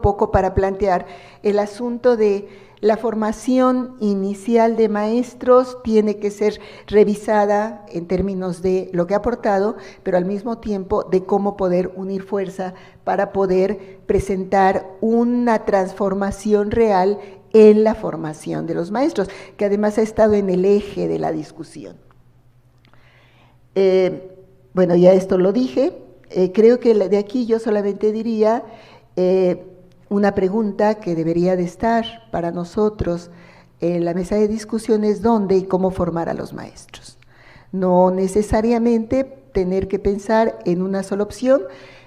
poco para plantear el asunto de la formación inicial de maestros tiene que ser revisada en términos de lo que ha aportado, pero al mismo tiempo de cómo poder unir fuerza para poder presentar una transformación real en la formación de los maestros, que además ha estado en el eje de la discusión. Bueno, ya esto lo dije, creo que de aquí yo solamente diría una pregunta que debería de estar para nosotros en la mesa de discusión es dónde y cómo formar a los maestros. No necesariamente tener que pensar en una sola opción,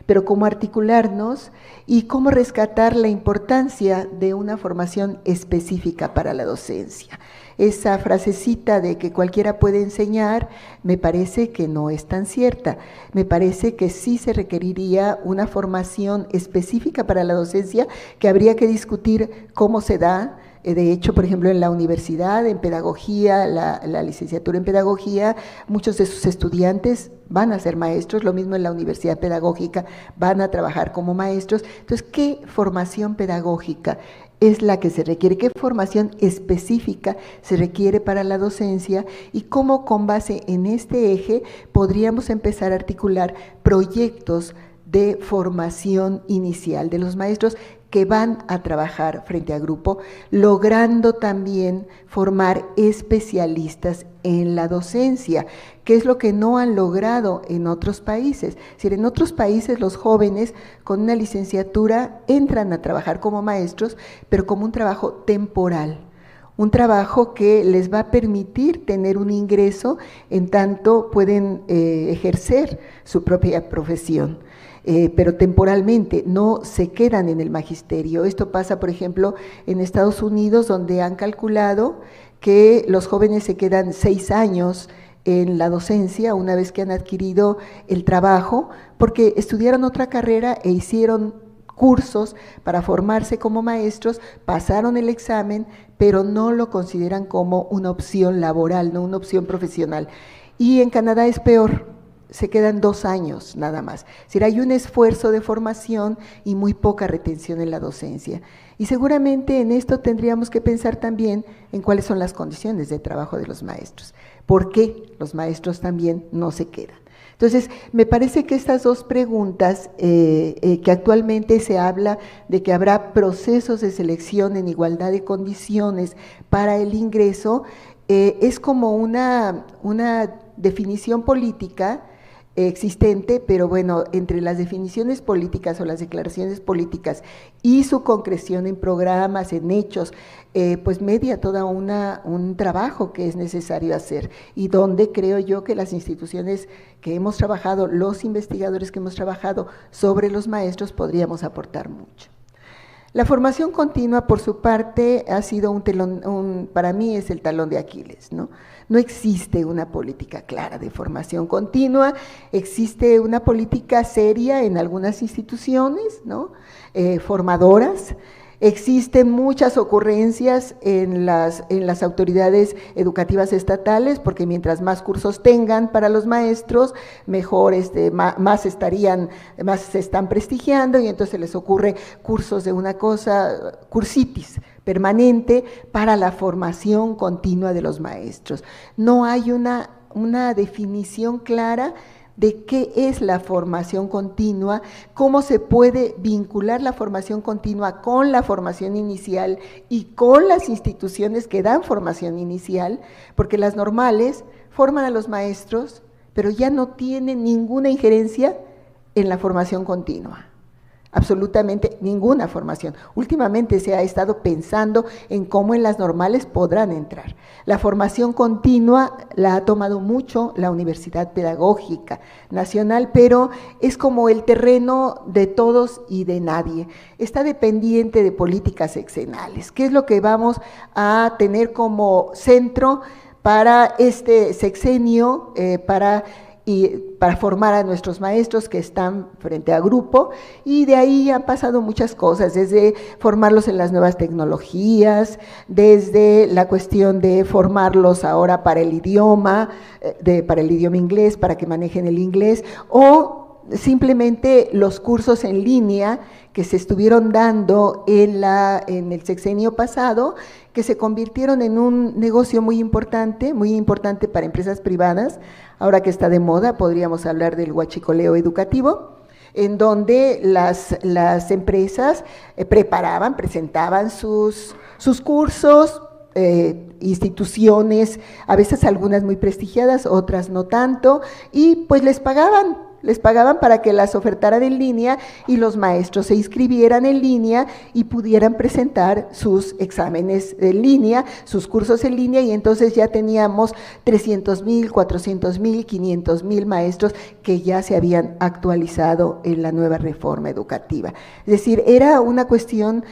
pero cómo articularnos y cómo rescatar la importancia de una formación específica para la docencia. Esa frasecita de que cualquiera puede enseñar, me parece que no es tan cierta. Me parece que sí se requeriría una formación específica para la docencia, que habría que discutir cómo se da. De hecho, por ejemplo, en la universidad, en pedagogía, la licenciatura en pedagogía, muchos de sus estudiantes van a ser maestros, lo mismo en la universidad pedagógica, van a trabajar como maestros. Entonces, ¿qué formación pedagógica es la que se requiere? ¿Qué formación específica se requiere para la docencia? Y cómo con base en este eje podríamos empezar a articular proyectos de formación inicial de los maestros que van a trabajar frente a grupo, logrando también formar especialistas en la docencia, que es lo que no han logrado en otros países. Es decir, en otros países los jóvenes con una licenciatura entran a trabajar como maestros, pero como un trabajo temporal, un trabajo que les va a permitir tener un ingreso en tanto pueden ejercer su propia profesión. Pero temporalmente, no se quedan en el magisterio. Esto pasa, por ejemplo, en Estados Unidos, donde han calculado que los jóvenes se quedan 6 años en la docencia una vez que han adquirido el trabajo, porque estudiaron otra carrera e hicieron cursos para formarse como maestros, pasaron el examen, pero no lo consideran como una opción laboral, no una opción profesional. Y en Canadá es peor. Se quedan 2 años nada más. Es decir, hay un esfuerzo de formación y muy poca retención en la docencia. Y seguramente en esto tendríamos que pensar también en cuáles son las condiciones de trabajo de los maestros. ¿Por qué los maestros también no se quedan? Entonces, me parece que estas dos preguntas, que actualmente se habla de que habrá procesos de selección en igualdad de condiciones para el ingreso, es como una definición política existente, pero bueno, entre las definiciones políticas o las declaraciones políticas y su concreción en programas, en hechos, pues media toda un trabajo que es necesario hacer y donde creo yo que las instituciones que hemos trabajado, los investigadores que hemos trabajado sobre los maestros podríamos aportar mucho. La formación continua, por su parte, ha sido un telón, para mí es el talón de Aquiles, ¿no? No existe una política clara de formación continua, existe una política seria en algunas instituciones, ¿no? Formadoras. Existen muchas ocurrencias en las autoridades educativas estatales, porque mientras más cursos tengan para los maestros, mejor, más se están prestigiando, y entonces les ocurre cursos de una cosa, cursitis permanente para la formación continua de los maestros. No hay una definición clara de qué es la formación continua, cómo se puede vincular la formación continua con la formación inicial y con las instituciones que dan formación inicial, porque las normales forman a los maestros, pero ya no tienen ninguna injerencia en la formación continua. Absolutamente ninguna formación. Últimamente se ha estado pensando en cómo en las normales podrán entrar. La formación continua la ha tomado mucho la Universidad Pedagógica Nacional, pero es como el terreno de todos y de nadie. Está dependiente de políticas sexenales. ¿Qué es lo que vamos a tener como centro para este sexenio, para formar a nuestros maestros que están frente a grupo? Y de ahí han pasado muchas cosas, desde formarlos en las nuevas tecnologías, desde la cuestión de formarlos ahora para el idioma inglés, para que manejen el inglés, o simplemente los cursos en línea que se estuvieron dando en el sexenio pasado, que se convirtieron en un negocio muy importante para empresas privadas. Ahora que está de moda, podríamos hablar del huachicoleo educativo, en donde las empresas presentaban sus cursos, instituciones, a veces algunas muy prestigiadas, otras no tanto, y pues les pagaban para que las ofertaran en línea y los maestros se inscribieran en línea y pudieran presentar sus exámenes en línea, sus cursos en línea, y entonces ya teníamos 300,000, 400,000, 500,000 maestros que ya se habían actualizado en la nueva reforma educativa. Es decir, era una cuestión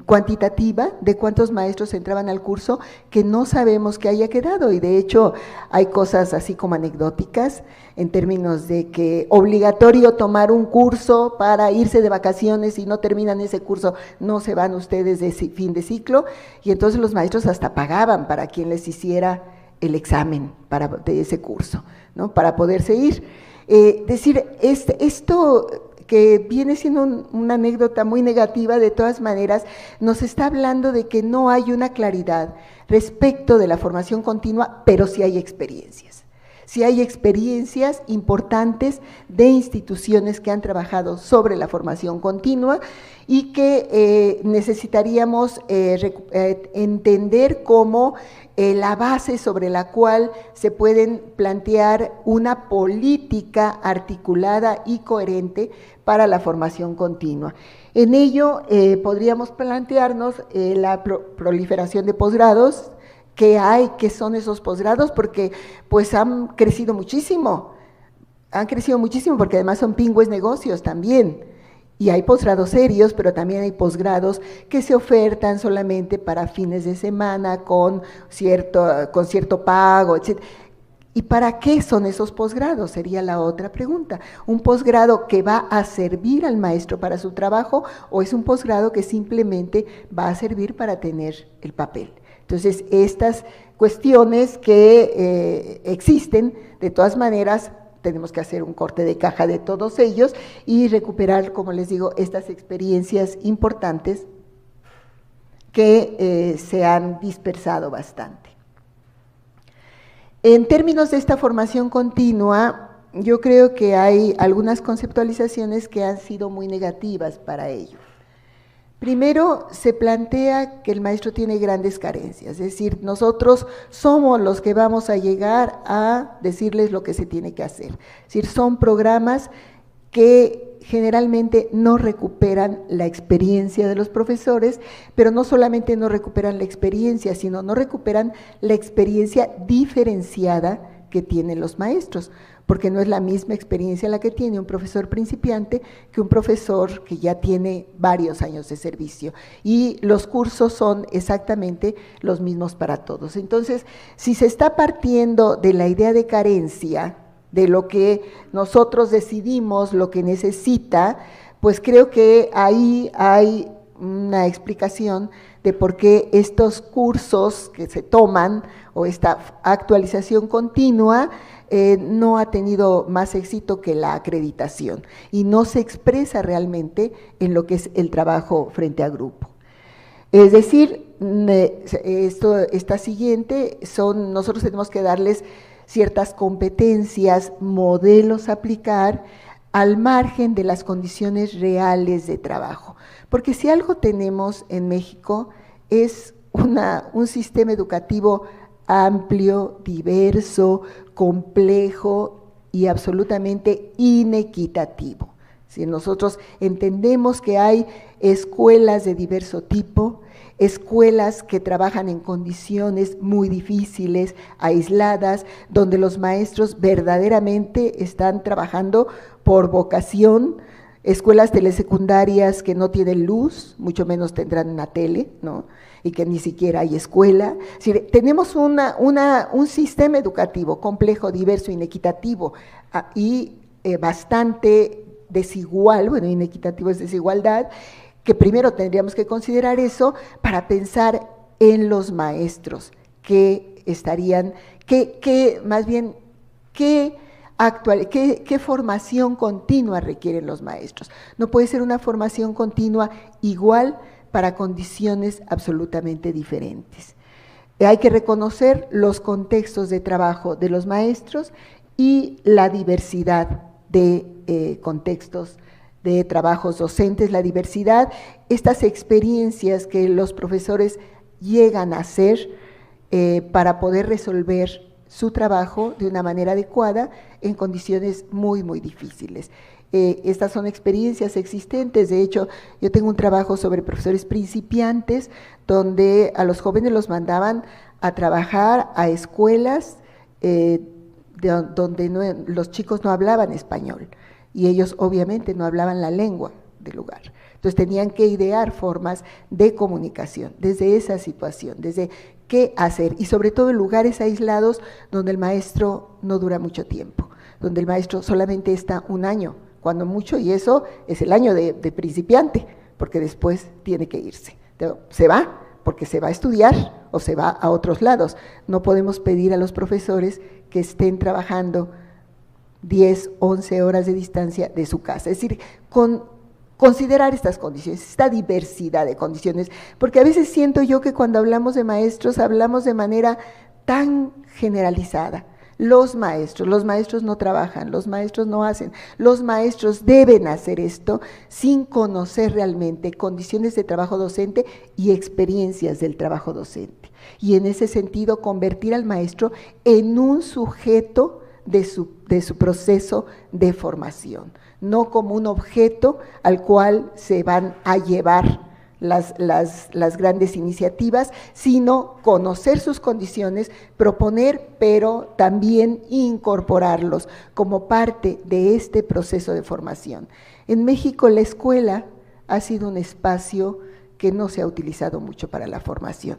cuantitativa de cuántos maestros entraban al curso que no sabemos que haya quedado, y de hecho hay cosas así como anecdóticas en términos de que obligatorio tomar un curso para irse de vacaciones, y no terminan ese curso, no se van ustedes de fin de ciclo, y entonces los maestros hasta pagaban para quien les hiciera el examen de ese curso, ¿no? Para poderse ir. Decir, esto que viene siendo una anécdota muy negativa, de todas maneras, nos está hablando de que no hay una claridad respecto de la formación continua, pero sí hay experiencias. Sí hay experiencias importantes de instituciones que han trabajado sobre la formación continua y que necesitaríamos entender como la base sobre la cual se pueden plantear una política articulada y coherente para la formación continua. En ello podríamos plantearnos la proliferación de posgrados. ¿Qué hay? ¿Qué son esos posgrados? Porque pues han crecido muchísimo porque además son pingües negocios también. Y hay posgrados serios, pero también hay posgrados que se ofertan solamente para fines de semana con cierto pago, etc. ¿Y para qué son esos posgrados? Sería la otra pregunta. ¿Un posgrado que va a servir al maestro para su trabajo, o es un posgrado que simplemente va a servir para tener el papel? Entonces, estas cuestiones que existen, de todas maneras, tenemos que hacer un corte de caja de todos ellos y recuperar, como les digo, estas experiencias importantes que se han dispersado bastante. En términos de esta formación continua, yo creo que hay algunas conceptualizaciones que han sido muy negativas para ello. Primero, se plantea que el maestro tiene grandes carencias, es decir, nosotros somos los que vamos a llegar a decirles lo que se tiene que hacer. Es decir, son programas que generalmente no recuperan la experiencia de los profesores, pero no solamente no recuperan la experiencia, sino no recuperan la experiencia diferenciada que tienen los maestros, porque no es la misma experiencia la que tiene un profesor principiante que un profesor que ya tiene varios años de servicio, y los cursos son exactamente los mismos para todos. Entonces, si se está partiendo de la idea de carencia, de lo que nosotros decidimos, lo que necesita, pues creo que ahí hay una explicación de por qué estos cursos que se toman o esta actualización continua no ha tenido más éxito que la acreditación y no se expresa realmente en lo que es el trabajo frente a grupo. Es decir, esta siguiente nosotros tenemos que darles ciertas competencias, modelos a aplicar al margen de las condiciones reales de trabajo. Porque si algo tenemos en México es un sistema educativo amplio, diverso, complejo y absolutamente inequitativo. Si nosotros entendemos que hay escuelas de diverso tipo, escuelas que trabajan en condiciones muy difíciles, aisladas, donde los maestros verdaderamente están trabajando por vocación, escuelas telesecundarias que no tienen luz, mucho menos tendrán una tele, ¿no? Y que ni siquiera hay escuela. Es decir, tenemos un sistema educativo complejo, diverso, inequitativo y bastante desigual. Bueno, inequitativo es desigualdad, que primero tendríamos que considerar eso para pensar en los maestros que estarían, más bien, qué qué formación continua requieren los maestros. No puede ser una formación continua igual para condiciones absolutamente diferentes. Hay que reconocer los contextos de trabajo de los maestros y la diversidad de contextos de trabajos docentes, la diversidad, estas experiencias que los profesores llegan a hacer para poder resolver su trabajo de una manera adecuada en condiciones muy, muy difíciles. Estas son experiencias existentes. De hecho, yo tengo un trabajo sobre profesores principiantes donde a los jóvenes los mandaban a trabajar a escuelas donde los chicos no hablaban español y ellos obviamente no hablaban la lengua del lugar. Entonces tenían que idear formas de comunicación desde esa situación, desde qué hacer y sobre todo en lugares aislados donde el maestro no dura mucho tiempo, donde el maestro solamente está un año, cuando mucho, y eso es el año de principiante, porque después tiene que irse. Se va porque se va a estudiar o se va a otros lados. No podemos pedir a los profesores que estén trabajando 10, 11 horas de distancia de su casa. Es decir, considerar estas condiciones, esta diversidad de condiciones, porque a veces siento yo que cuando hablamos de maestros, hablamos de manera tan generalizada. Los maestros no trabajan, los maestros no hacen, los maestros deben hacer esto sin conocer realmente condiciones de trabajo docente y experiencias del trabajo docente. Y en ese sentido, convertir al maestro en un sujeto de su proceso de formación, no como un objeto al cual se van a llevar las grandes iniciativas, sino conocer sus condiciones, proponer, pero también incorporarlos como parte de este proceso de formación. En México la escuela ha sido un espacio que no se ha utilizado mucho para la formación.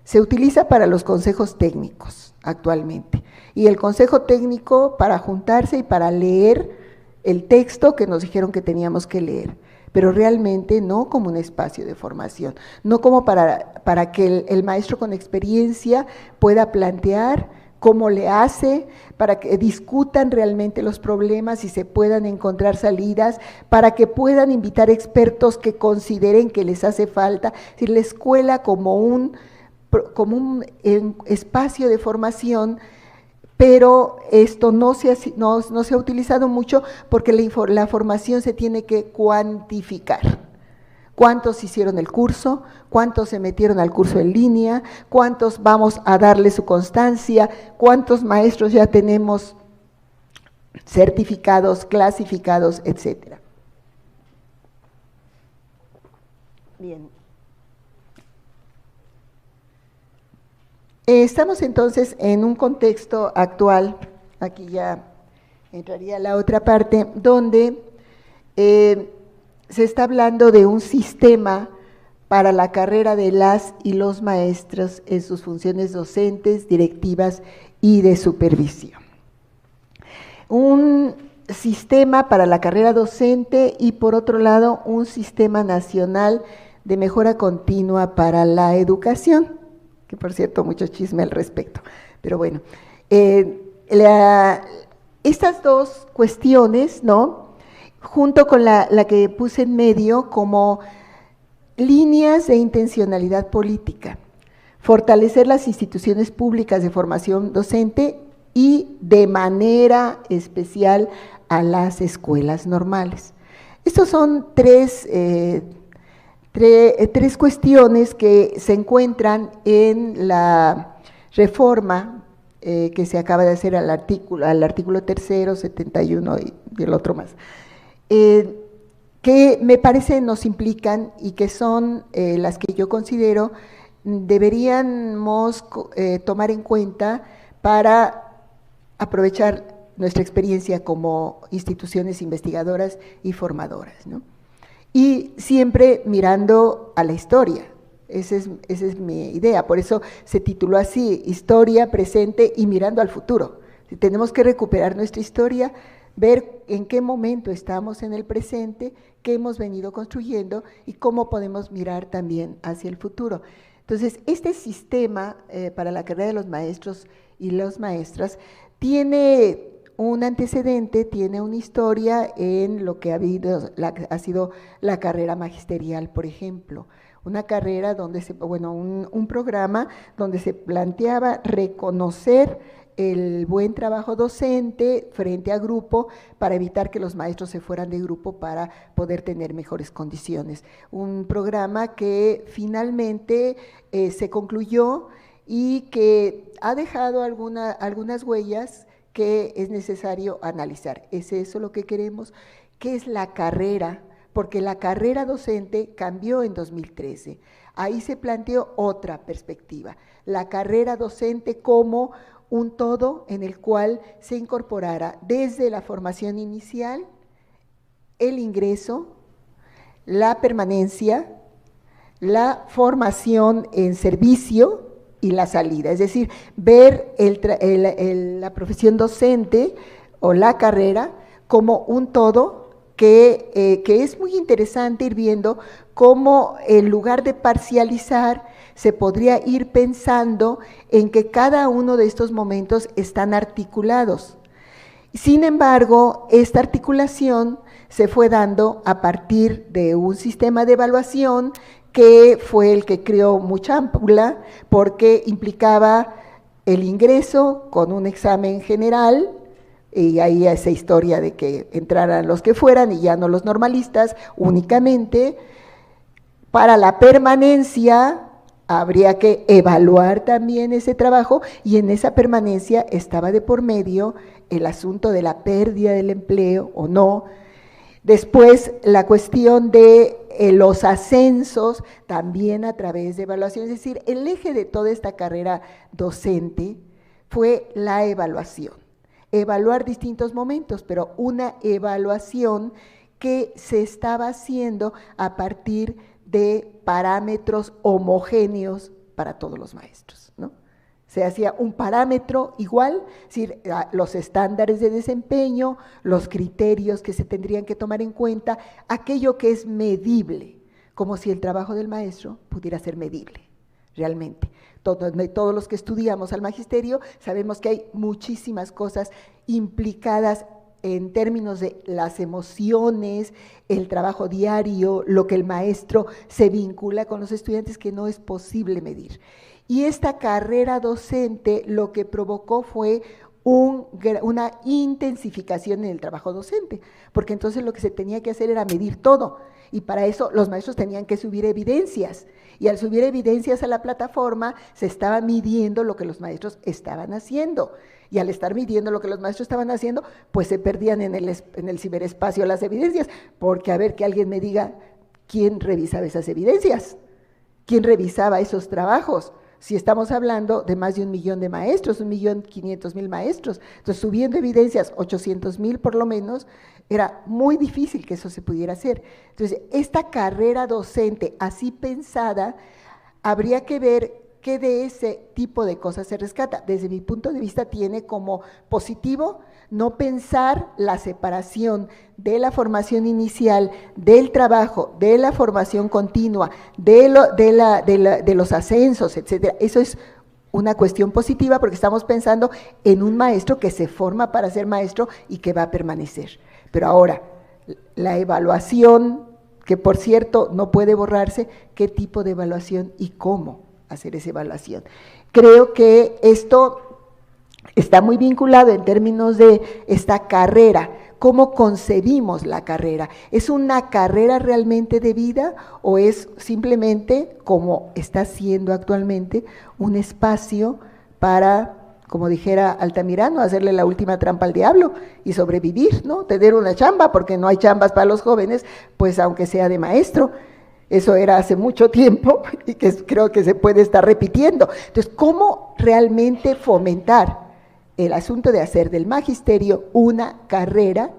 Se utiliza para los consejos técnicos actualmente, y el consejo técnico para juntarse y para leer el texto que nos dijeron que teníamos que leer, pero realmente no como un espacio de formación, no como para que el maestro con experiencia pueda plantear cómo le hace, para que discutan realmente los problemas y se puedan encontrar salidas, para que puedan invitar expertos que consideren que les hace falta. Es decir, la escuela como un espacio de formación, pero esto no se ha utilizado mucho porque la formación se tiene que cuantificar. ¿Cuántos hicieron el curso? ¿Cuántos se metieron al curso en línea? ¿Cuántos vamos a darle su constancia? ¿Cuántos maestros ya tenemos certificados, clasificados, etcétera? Bien. Estamos entonces en un contexto actual, aquí ya entraría la otra parte, donde se está hablando de un sistema para la carrera de las y los maestros en sus funciones docentes, directivas y de supervisión. Un sistema para la carrera docente y por otro lado un sistema nacional de mejora continua para la educación, que por cierto mucho chisme al respecto, pero bueno, estas dos cuestiones, ¿no?, junto con la que puse en medio como líneas de intencionalidad política, fortalecer las instituciones públicas de formación docente y de manera especial a las escuelas normales. Estos son tres cuestiones que se encuentran en la reforma que se acaba de hacer al artículo tercero, 71 y el otro más, que me parece nos implican y que son las que yo considero deberíamos tomar en cuenta para aprovechar nuestra experiencia como instituciones investigadoras y formadoras, ¿no? Y siempre mirando a la historia, esa es mi idea, por eso se tituló así, Historia, Presente y Mirando al Futuro. Tenemos que recuperar nuestra historia, ver en qué momento estamos en el presente, qué hemos venido construyendo y cómo podemos mirar también hacia el futuro. Entonces, este sistema para la carrera de los maestros y las maestras tiene un antecedente, tiene una historia en lo que ha sido la carrera magisterial, por ejemplo. Una carrera donde un programa donde se planteaba reconocer el buen trabajo docente frente a grupo para evitar que los maestros se fueran de grupo para poder tener mejores condiciones. Un programa que finalmente se concluyó y que ha dejado algunas huellas que es necesario analizar. ¿Es eso lo que queremos? ¿Qué es la carrera? Porque la carrera docente cambió en 2013. Ahí se planteó otra perspectiva, la carrera docente como un todo en el cual se incorporara desde la formación inicial, el ingreso, la permanencia, la formación en servicio y la salida, es decir, ver la profesión docente o la carrera como un todo que es muy interesante ir viendo cómo en lugar de parcializar se podría ir pensando en que cada uno de estos momentos están articulados. Sin embargo, esta articulación se fue dando a partir de un sistema de evaluación que fue el que creó mucha ámpula porque implicaba el ingreso con un examen general, y ahí esa historia de que entraran los que fueran y ya no los normalistas únicamente. Para la permanencia habría que evaluar también ese trabajo y en esa permanencia estaba de por medio el asunto de la pérdida del empleo o no. Después la cuestión de los ascensos también a través de evaluación, es decir, el eje de toda esta carrera docente fue la evaluación. Evaluar distintos momentos, pero una evaluación que se estaba haciendo a partir de parámetros homogéneos para todos los maestros, ¿no? Se hacía un parámetro igual, es decir, los estándares de desempeño, los criterios que se tendrían que tomar en cuenta, aquello que es medible, como si el trabajo del maestro pudiera ser medible, realmente. Todos los que estudiamos al magisterio sabemos que hay muchísimas cosas implicadas en términos de las emociones, el trabajo diario, lo que el maestro se vincula con los estudiantes que no es posible medir. Y esta carrera docente lo que provocó fue una intensificación en el trabajo docente, porque entonces lo que se tenía que hacer era medir todo, y para eso los maestros tenían que subir evidencias, y al subir evidencias a la plataforma se estaba midiendo lo que los maestros estaban haciendo, y al estar midiendo lo que los maestros estaban haciendo, pues se perdían en el ciberespacio las evidencias, porque a ver, que alguien me diga, ¿quién revisaba esas evidencias? ¿Quién revisaba esos trabajos? Si estamos hablando de más de 1 millón de maestros, 1.500.000 maestros, entonces subiendo evidencias, 800.000 por lo menos, era muy difícil que eso se pudiera hacer. Entonces, esta carrera docente así pensada, habría que ver qué de ese tipo de cosas se rescata. Desde mi punto de vista tiene como positivo no pensar la separación de la formación inicial, del trabajo, de la formación continua, de los ascensos, etcétera. Eso es una cuestión positiva porque estamos pensando en un maestro que se forma para ser maestro y que va a permanecer. Pero ahora, la evaluación, que por cierto no puede borrarse, ¿qué tipo de evaluación y cómo hacer esa evaluación? Creo que esto está muy vinculado en términos de esta carrera, cómo concebimos la carrera. ¿Es una carrera realmente de vida o es simplemente, como está siendo actualmente, un espacio para, como dijera Altamirano, hacerle la última trampa al diablo y sobrevivir, ¿no? Tener una chamba, porque no hay chambas para los jóvenes, pues aunque sea de maestro. Eso era hace mucho tiempo y que creo que se puede estar repitiendo. Entonces, ¿cómo realmente fomentar el asunto de hacer del magisterio una carrera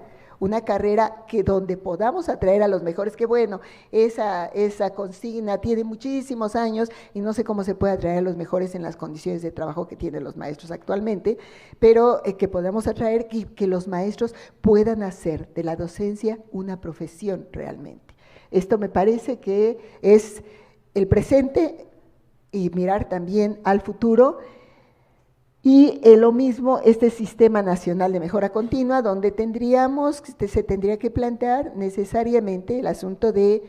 que donde podamos atraer a los mejores? Que bueno, esa consigna tiene muchísimos años y no sé cómo se puede atraer a los mejores en las condiciones de trabajo que tienen los maestros actualmente, pero que podamos atraer que los maestros puedan hacer de la docencia una profesión realmente. Esto me parece que es el presente y mirar también al futuro. Y lo mismo este Sistema Nacional de Mejora Continua, donde se tendría que plantear necesariamente el asunto de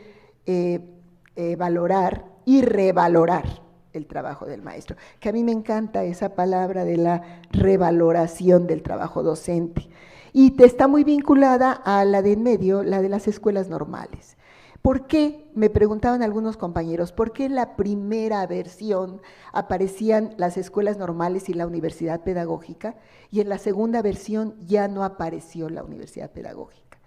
valorar y revalorar el trabajo del maestro, que a mí me encanta esa palabra de la revaloración del trabajo docente, y está muy vinculada a la de en medio, la de las escuelas normales. ¿Por qué? Me preguntaban algunos compañeros, ¿por qué en la primera versión aparecían las escuelas normales y la universidad pedagógica, y en la segunda versión ya no apareció la universidad pedagógica?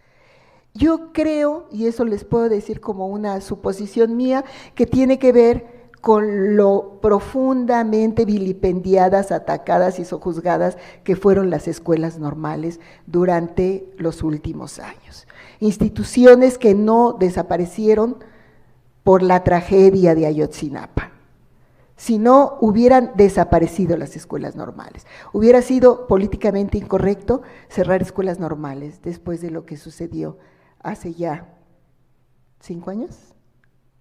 Yo creo, y eso les puedo decir como una suposición mía, que tiene que ver con lo profundamente vilipendiadas, atacadas y sojuzgadas que fueron las escuelas normales durante los últimos años. Instituciones que no desaparecieron por la tragedia de Ayotzinapa, si no hubieran desaparecido las escuelas normales. Hubiera sido políticamente incorrecto cerrar escuelas normales después de lo que sucedió hace ya 5 años.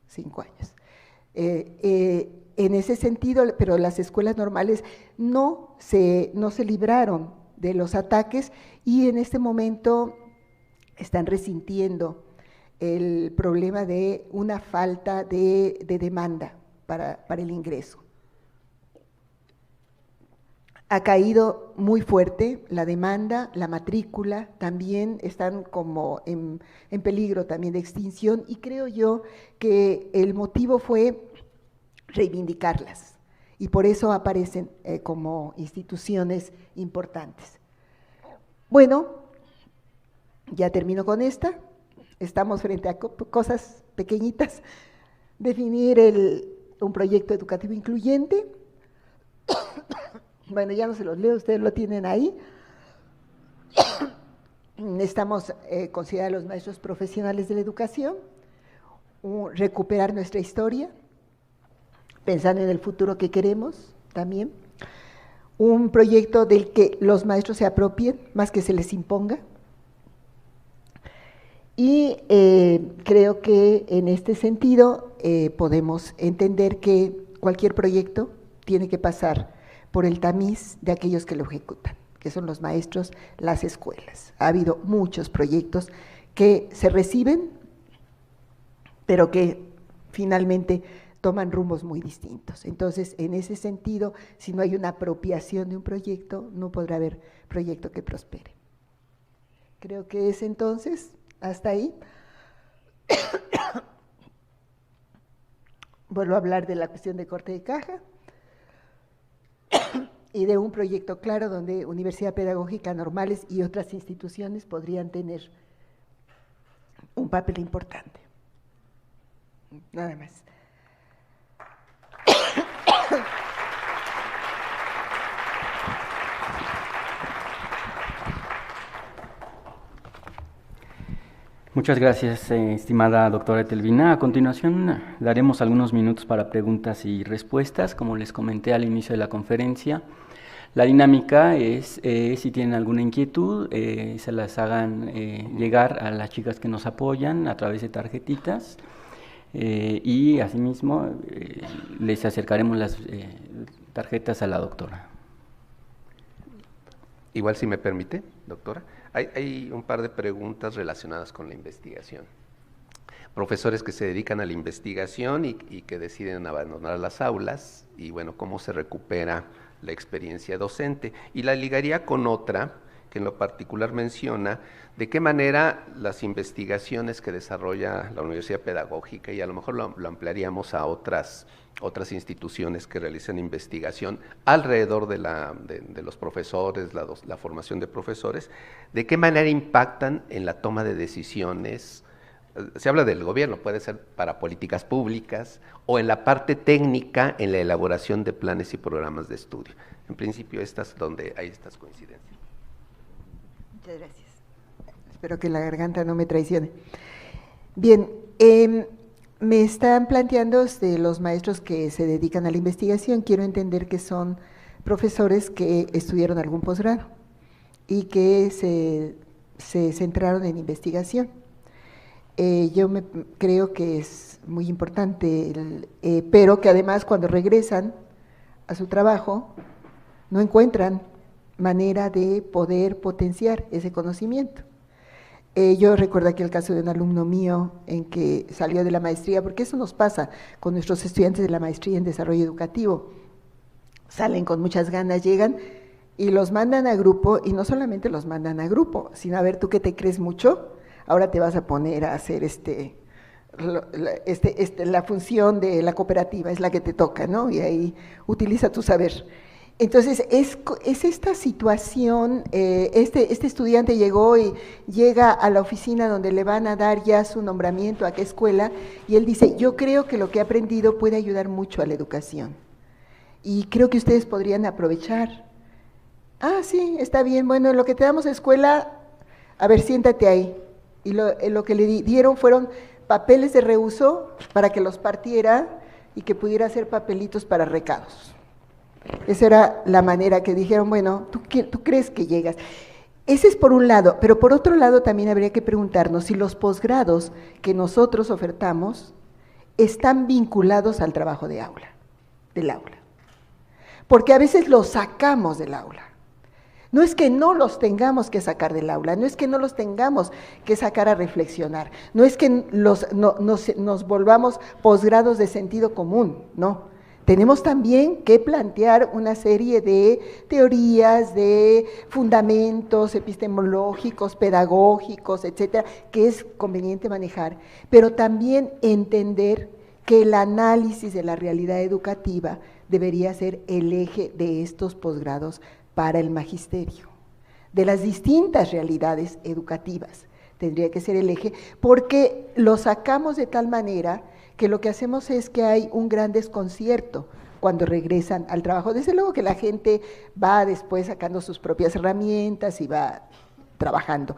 5 años. En ese sentido, pero las escuelas normales no se libraron de los ataques, y en este momento están resintiendo el problema de una falta de demanda para el ingreso. Ha caído muy fuerte la demanda, la matrícula también están como en peligro también de extinción, y creo yo que el motivo fue reivindicarlas, y por eso aparecen como instituciones importantes. Bueno, ya termino con esta. Estamos frente a cosas pequeñitas. Definir un proyecto educativo incluyente. Bueno, ya no se los leo, ustedes lo tienen ahí. Necesitamos considerar a los maestros profesionales de la educación, recuperar nuestra historia, pensando en el futuro que queremos también. Un proyecto del que los maestros se apropien, más que se les imponga. Y creo que en este sentido podemos entender que cualquier proyecto tiene que pasar por el tamiz de aquellos que lo ejecutan, que son los maestros, las escuelas. Ha habido muchos proyectos que se reciben, pero que finalmente toman rumbos muy distintos. Entonces, en ese sentido, si no hay una apropiación de un proyecto, no podrá haber proyecto que prospere. Creo que es entonces, hasta ahí. Vuelvo a hablar de la cuestión de corte de caja y de un proyecto claro donde Universidad Pedagógica Normales y otras instituciones podrían tener un papel importante. Nada más. Muchas gracias, estimada doctora Etelvina. A continuación, daremos algunos minutos para preguntas y respuestas. Como les comenté al inicio de la conferencia, la dinámica es, si tienen alguna inquietud, se las hagan llegar a las chicas que nos apoyan a través de tarjetitas, y asimismo les acercaremos las tarjetas a la doctora. Igual, si me permite, doctora. Hay un par de preguntas relacionadas con la investigación. Profesores que se dedican a la investigación y que deciden abandonar las aulas, y bueno, cómo se recupera la experiencia docente. Y la ligaría con otra que en lo particular menciona de qué manera las investigaciones que desarrolla la Universidad Pedagógica, y a lo mejor lo ampliaríamos a otras instituciones que realizan investigación alrededor de los profesores, la formación de profesores, de qué manera impactan en la toma de decisiones. Se habla del gobierno, puede ser para políticas públicas o en la parte técnica, en la elaboración de planes y programas de estudio. En principio, estas donde hay estas coincidencias. Muchas gracias. Espero que la garganta no me traicione. Bien, me están planteando los maestros que se dedican a la investigación. Quiero entender que son profesores que estudiaron algún posgrado y que se centraron en investigación. Yo creo que es muy importante, pero que además cuando regresan a su trabajo no encuentran manera de poder potenciar ese conocimiento. Yo recuerdo aquí el caso de un alumno mío en que salió de la maestría, porque eso nos pasa con nuestros estudiantes de la maestría en desarrollo educativo. Salen con muchas ganas, llegan y los mandan a grupo, y no solamente los mandan a grupo, sino a ver, tú que te crees mucho, ahora te vas a poner a hacer la función de la cooperativa, es la que te toca, ¿no? Y ahí utiliza tu saber. Entonces, es esta situación, este estudiante llegó y llega a la oficina donde le van a dar ya su nombramiento a qué escuela, y él dice, yo creo que lo que he aprendido puede ayudar mucho a la educación, y creo que ustedes podrían aprovechar. Ah, sí, está bien, bueno, lo que te damos a escuela, a ver, siéntate ahí. Y lo que le dieron fueron papeles de reuso para que los partiera y que pudiera hacer papelitos para recados. Esa era la manera que dijeron, bueno, ¿tú crees que llegas? Ese es por un lado, pero por otro lado también habría que preguntarnos si los posgrados que nosotros ofertamos están vinculados al trabajo del aula. Porque a veces los sacamos del aula. No es que no los tengamos que sacar del aula, no es que no los tengamos que sacar a reflexionar, no es que nos volvamos posgrados de sentido común, no. Tenemos también que plantear una serie de teorías, de fundamentos epistemológicos, pedagógicos, etcétera, que es conveniente manejar, pero también entender que el análisis de la realidad educativa debería ser el eje de estos posgrados para el magisterio, de las distintas realidades educativas, tendría que ser el eje, porque lo sacamos de tal manera que lo que hacemos es que hay un gran desconcierto cuando regresan al trabajo. Desde luego que la gente va después sacando sus propias herramientas y va trabajando.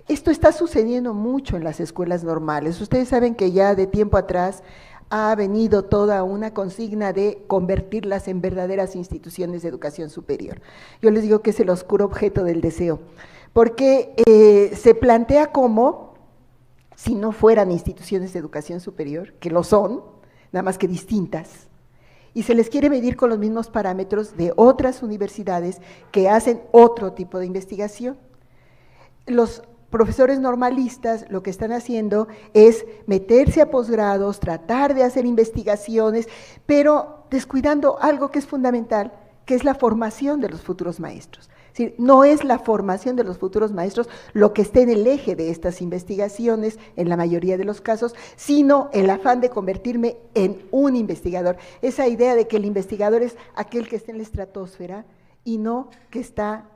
Esto está sucediendo mucho en las escuelas normales. Ustedes saben que ya de tiempo atrás ha venido toda una consigna de convertirlas en verdaderas instituciones de educación superior. Yo les digo que es el oscuro objeto del deseo, porque se plantea como si no fueran instituciones de educación superior, que lo son, nada más que distintas, y se les quiere medir con los mismos parámetros de otras universidades que hacen otro tipo de investigación. Los profesores normalistas lo que están haciendo es meterse a posgrados, tratar de hacer investigaciones, pero descuidando algo que es fundamental, que es la formación de los futuros maestros. Es decir, no es la formación de los futuros maestros lo que esté en el eje de estas investigaciones, en la mayoría de los casos, sino el afán de convertirme en un investigador. Esa idea de que el investigador es aquel que está en la estratosfera y no que está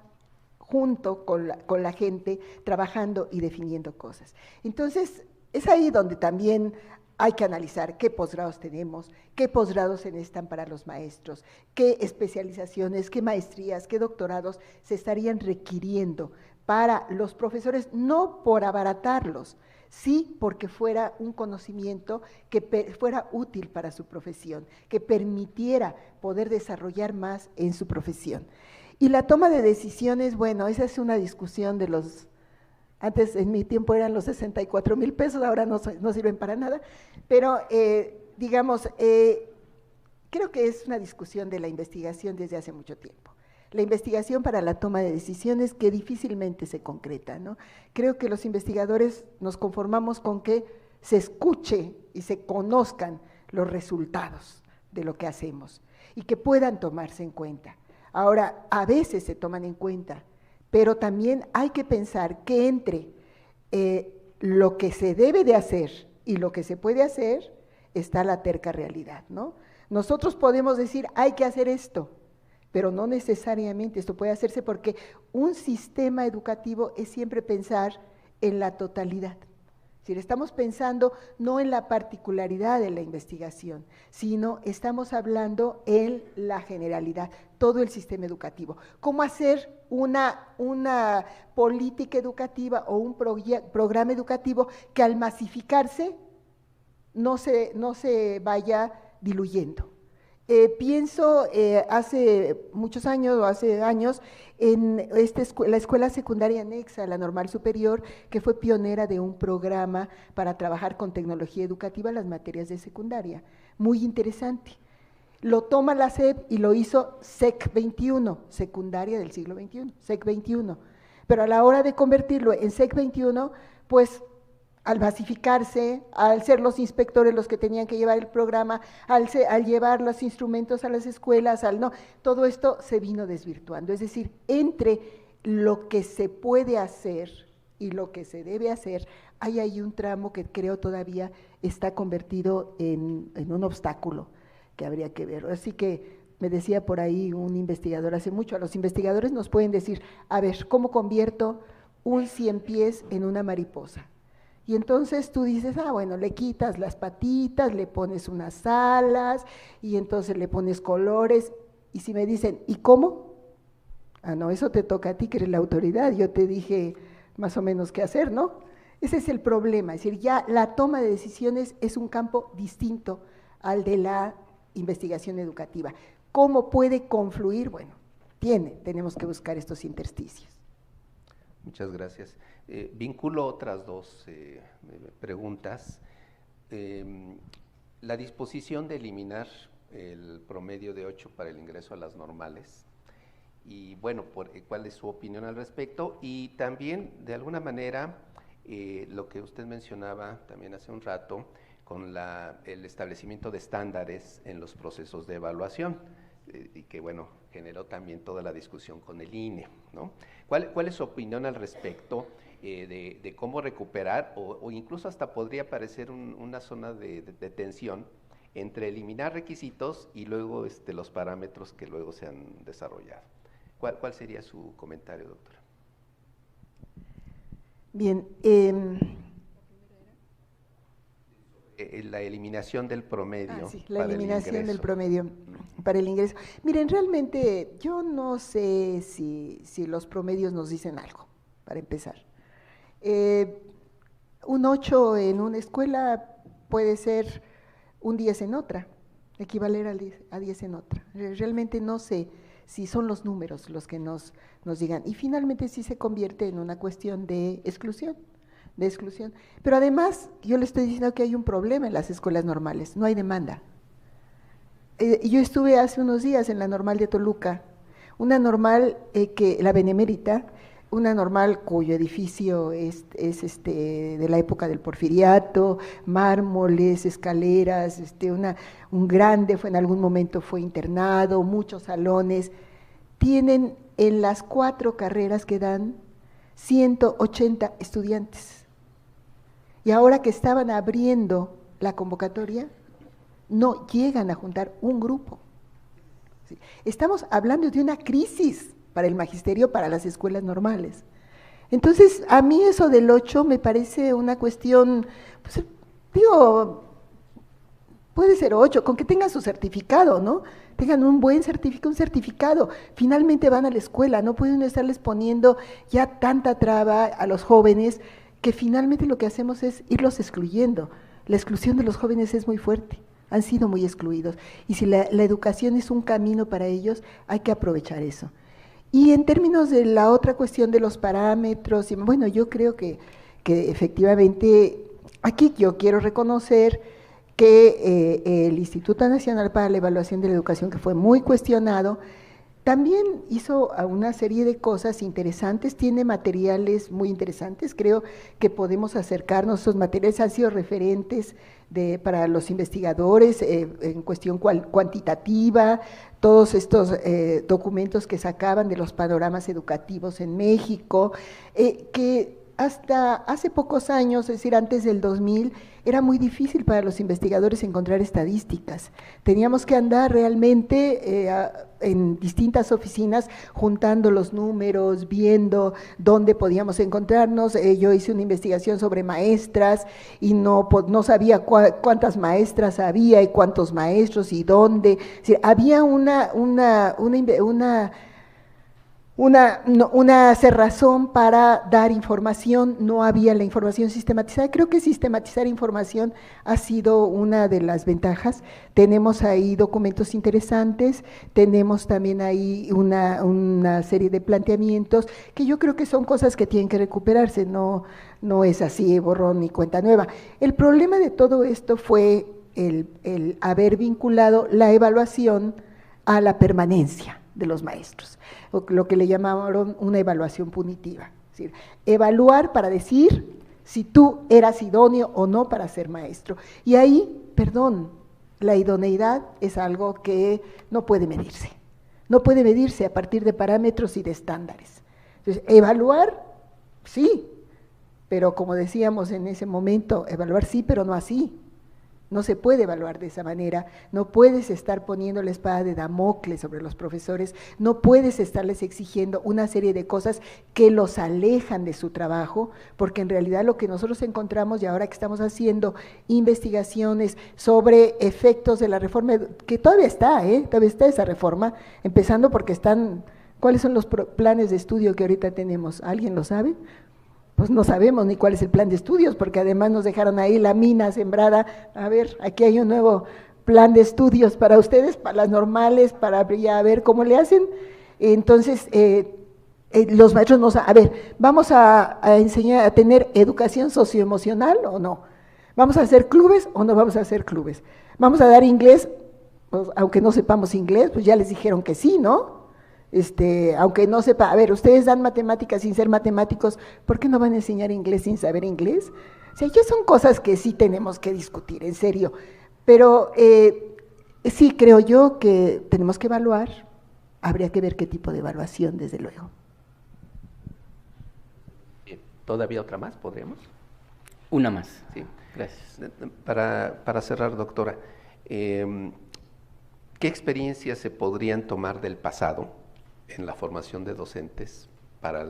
junto con la gente, trabajando y definiendo cosas. Entonces, es ahí donde también hay que analizar qué posgrados tenemos, qué posgrados se necesitan para los maestros, qué especializaciones, qué maestrías, qué doctorados se estarían requiriendo para los profesores, no por abaratarlos, sí porque fuera un conocimiento que fuera útil para su profesión, que permitiera poder desarrollar más en su profesión. Y la toma de decisiones, bueno, esa es una discusión de los, antes en mi tiempo eran los 64,000 pesos, ahora no sirven para nada, pero digamos, creo que es una discusión de la investigación desde hace mucho tiempo. La investigación para la toma de decisiones que difícilmente se concreta, ¿no? Creo que los investigadores nos conformamos con que se escuche y se conozcan los resultados de lo que hacemos y que puedan tomarse en cuenta. Ahora, a veces se toman en cuenta, pero también hay que pensar que entre lo que se debe de hacer y lo que se puede hacer está la terca realidad, ¿no? Nosotros podemos decir, hay que hacer esto, pero no necesariamente esto puede hacerse porque un sistema educativo es siempre pensar en la totalidad. Es decir, estamos pensando no en la particularidad de la investigación, sino estamos hablando en la generalidad, todo el sistema educativo. ¿Cómo hacer una política educativa o un programa educativo que al masificarse no se vaya diluyendo? Pienso hace muchos años o hace años en la escuela secundaria anexa a la normal superior, que fue pionera de un programa para trabajar con tecnología educativa en las materias de secundaria, muy interesante. Lo toma la SEP y lo hizo SEC 21, secundaria del siglo XXI, SEC 21. Pero a la hora de convertirlo en SEC 21, pues al basificarse, al ser los inspectores los que tenían que llevar el programa, al llevar los instrumentos a las escuelas, todo esto se vino desvirtuando. Es decir, entre lo que se puede hacer y lo que se debe hacer, hay ahí un tramo que creo todavía está convertido en un obstáculo que habría que ver. Así que me decía por ahí un investigador hace mucho, a los investigadores nos pueden decir, a ver, ¿cómo convierto un 100 pies en una mariposa? Y entonces tú dices, bueno, le quitas las patitas, le pones unas alas, y entonces le pones colores, y si me dicen, ¿y cómo? No, eso te toca a ti, que eres la autoridad, yo te dije más o menos qué hacer, ¿no? Ese es el problema, es decir, ya la toma de decisiones es un campo distinto al de la investigación educativa. ¿Cómo puede confluir? Bueno, tenemos que buscar estos intersticios. Muchas gracias. Vinculo otras dos preguntas. La disposición de eliminar el promedio de 8 para el ingreso a las normales, y bueno, ¿cuál es su opinión al respecto? Y también, de alguna manera, lo que usted mencionaba también hace un rato, con el establecimiento de estándares en los procesos de evaluación, y que bueno, generó también toda la discusión con el INE, ¿no? ¿Cuál es su opinión al respecto de cómo recuperar, o incluso hasta podría parecer una zona de tensión entre eliminar requisitos y luego los parámetros que luego se han desarrollado? ¿Cuál sería su comentario, doctora? Bien, la eliminación del promedio. Sí, la eliminación del promedio para el ingreso. Miren, realmente yo no sé si los promedios nos dicen algo, para empezar. Un 8 en una escuela puede ser un 10 en otra, equivaler a 10 en otra. Realmente no sé si son los números los que nos digan. Y finalmente sí se convierte en una cuestión de exclusión. Pero además, yo le estoy diciendo que hay un problema en las escuelas normales, no hay demanda. Yo estuve hace unos días en la normal de Toluca, una normal la Benemérita, una normal cuyo edificio es de la época del Porfiriato, mármoles, escaleras, un grande, en algún momento fue internado, muchos salones, tienen en las 4 carreras que dan 180 estudiantes. Y ahora que estaban abriendo la convocatoria, no llegan a juntar un grupo. ¿Sí? Estamos hablando de una crisis para el magisterio, para las escuelas normales. Entonces, a mí eso del 8 me parece una cuestión, pues, puede ser 8, con que tengan su certificado, ¿no? Tengan un buen certificado, finalmente van a la escuela, no pueden estarles poniendo ya tanta traba a los jóvenes, que finalmente lo que hacemos es irlos excluyendo. La exclusión de los jóvenes es muy fuerte, han sido muy excluidos, y si la educación es un camino para ellos, hay que aprovechar eso. Y en términos de la otra cuestión de los parámetros, bueno, yo creo que efectivamente, aquí yo quiero reconocer que el Instituto Nacional para la Evaluación de la Educación, que fue muy cuestionado, también hizo una serie de cosas interesantes, tiene materiales muy interesantes, creo que podemos acercarnos, esos materiales han sido referentes para los investigadores en cuestión cuantitativa, todos estos documentos que sacaban de los panoramas educativos en México, que hasta hace pocos años, es decir, antes del 2000, era muy difícil para los investigadores encontrar estadísticas. Teníamos que andar realmente en distintas oficinas juntando los números, viendo dónde podíamos encontrarnos. Yo hice una investigación sobre maestras y no sabía cuántas maestras había y cuántos maestros y dónde. Es decir, había una cerrazón para dar información, no había la información sistematizada. Creo que sistematizar información ha sido una de las ventajas. Tenemos ahí documentos interesantes, tenemos también ahí una serie de planteamientos que yo creo que son cosas que tienen que recuperarse, no es así, borrón ni cuenta nueva. El problema de todo esto fue el haber vinculado la evaluación a la permanencia de los maestros, o lo que le llamaron una evaluación punitiva. Es decir, evaluar para decir si tú eras idóneo o no para ser maestro. Y ahí, perdón, la idoneidad es algo que no puede medirse. No puede medirse a partir de parámetros y de estándares. Entonces, evaluar, sí, pero como decíamos en ese momento, evaluar sí, pero no así. No se puede evaluar de esa manera, no puedes estar poniendo la espada de Damocles sobre los profesores, no puedes estarles exigiendo una serie de cosas que los alejan de su trabajo, porque en realidad lo que nosotros encontramos, y ahora que estamos haciendo investigaciones sobre efectos de la reforma, que todavía está esa reforma, empezando porque ¿cuáles son los planes de estudio que ahorita tenemos? ¿Alguien lo sabe? Pues no sabemos ni cuál es el plan de estudios, porque además nos dejaron ahí la mina sembrada. A ver, aquí hay un nuevo plan de estudios para ustedes, para las normales, para ya ver cómo le hacen. Entonces, los maestros nos, a ver, ¿vamos a enseñar a tener educación socioemocional o no? ¿Vamos a hacer clubes o no vamos a hacer clubes? ¿Vamos a dar inglés? Pues, aunque no sepamos inglés, pues ya les dijeron que sí, ¿no? Aunque no sepa, a ver, ustedes dan matemáticas sin ser matemáticos, ¿por qué no van a enseñar inglés sin saber inglés? O sea, ya son cosas que sí tenemos que discutir, en serio, pero sí creo yo que tenemos que evaluar, habría que ver qué tipo de evaluación, desde luego. Bien, ¿todavía otra más podríamos? Una más. Sí, gracias. Para cerrar, doctora, ¿qué experiencias se podrían tomar del pasado en la formación de docentes para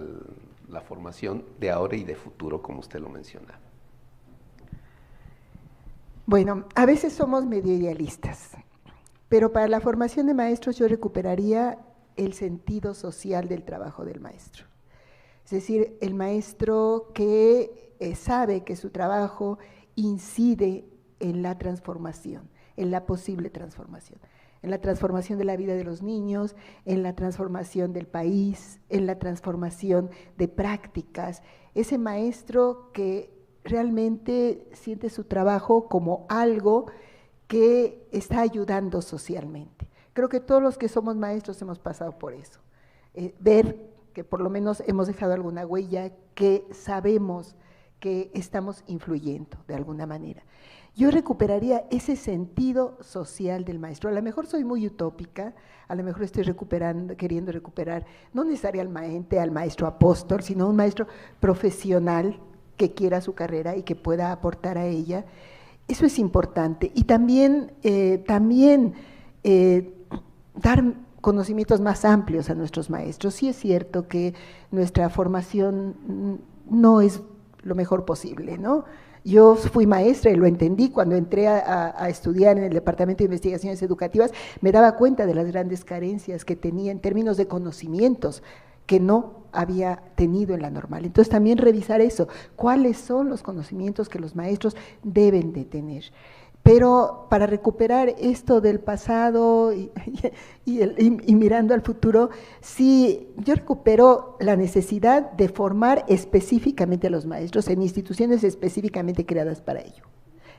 la formación de ahora y de futuro, como usted lo menciona? Bueno, a veces somos medio idealistas, pero para la formación de maestros yo recuperaría el sentido social del trabajo del maestro. Es decir, el maestro que sabe que su trabajo incide en la transformación, en la posible transformación. En la transformación de la vida de los niños, en la transformación del país, en la transformación de prácticas. Ese maestro que realmente siente su trabajo como algo que está ayudando socialmente. Creo que todos los que somos maestros hemos pasado por eso. Ver que por lo menos hemos dejado alguna huella, que sabemos que estamos influyendo de alguna manera. Yo recuperaría ese sentido social del maestro. A lo mejor soy muy utópica, a lo mejor estoy queriendo recuperar, no necesariamente al maestro apóstol, sino un maestro profesional que quiera su carrera y que pueda aportar a ella. Eso es importante. Y también dar conocimientos más amplios a nuestros maestros. Sí es cierto que nuestra formación no es lo mejor posible, ¿no? Yo fui maestra y lo entendí cuando entré a estudiar en el Departamento de Investigaciones Educativas, me daba cuenta de las grandes carencias que tenía en términos de conocimientos que no había tenido en la normal. Entonces también revisar eso, cuáles son los conocimientos que los maestros deben de tener. Pero para recuperar esto del pasado y mirando al futuro, sí, yo recupero la necesidad de formar específicamente a los maestros en instituciones específicamente creadas para ello.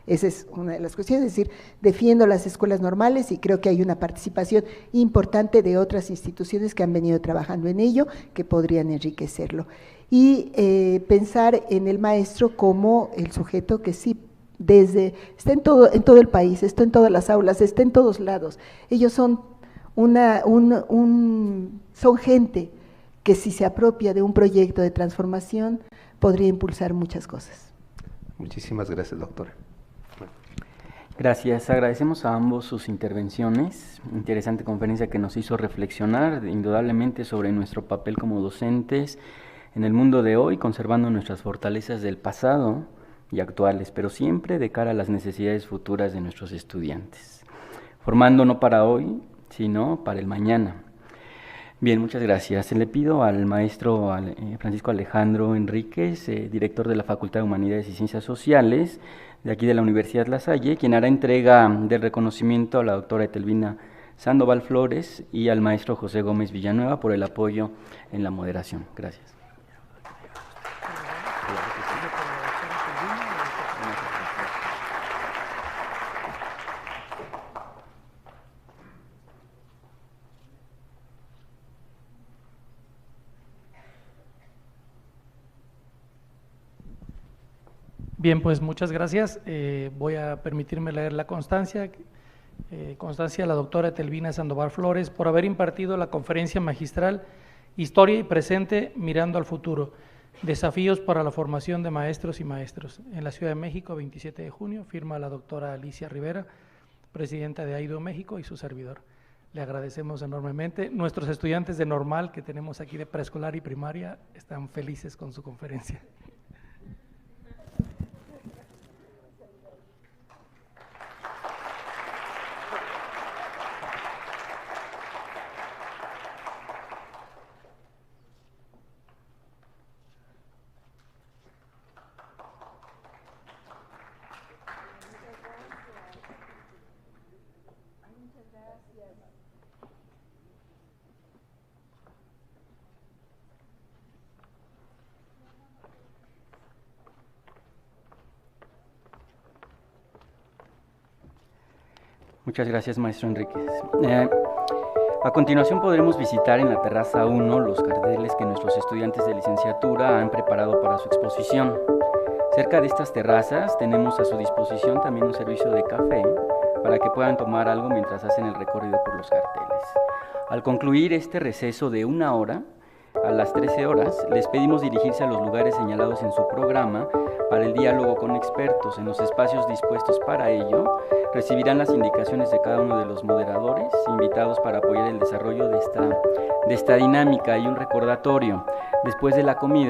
Esa es una de las cuestiones, es decir, defiendo las escuelas normales y creo que hay una participación importante de otras instituciones que han venido trabajando en ello, que podrían enriquecerlo. Y pensar en el maestro como el sujeto que sí, está en todo el país, está en todas las aulas, está en todos lados. Ellos son son gente que si se apropia de un proyecto de transformación podría impulsar muchas cosas. Muchísimas gracias, doctora. Gracias, agradecemos a ambos sus intervenciones, interesante conferencia que nos hizo reflexionar indudablemente sobre nuestro papel como docentes en el mundo de hoy, conservando nuestras fortalezas del pasado y actuales, pero siempre de cara a las necesidades futuras de nuestros estudiantes, formando no para hoy, sino para el mañana. Bien, muchas gracias. Le pido al maestro Francisco Alejandro Enríquez, director de la Facultad de Humanidades y Ciencias Sociales, de aquí de la Universidad La Salle, quien hará entrega del reconocimiento a la doctora Etelvina Sandoval Flores y al maestro José Gómez Villanueva por el apoyo en la moderación. Gracias. Bien, pues muchas gracias. Voy a permitirme leer la constancia. Constancia de la doctora Etelvina Sandoval Flores por haber impartido la conferencia magistral Historia y Presente mirando al futuro, desafíos para la formación de maestros y maestros. En la Ciudad de México, 27 de junio, firma la doctora Alicia Rivera, presidenta de AIDO México, y su servidor. Le agradecemos enormemente. Nuestros estudiantes de normal que tenemos aquí de preescolar y primaria están felices con su conferencia. Muchas gracias, maestro Enríquez. A continuación podremos visitar en la terraza 1 los carteles que nuestros estudiantes de licenciatura han preparado para su exposición. Cerca de estas terrazas tenemos a su disposición también un servicio de café para que puedan tomar algo mientras hacen el recorrido por los carteles. Al concluir este receso de 1 hora, a las 13 horas, les pedimos dirigirse a los lugares señalados en su programa para el diálogo con expertos. En los espacios dispuestos para ello, recibirán las indicaciones de cada uno de los moderadores invitados para apoyar el desarrollo de esta dinámica y un recordatorio. Después de la comida,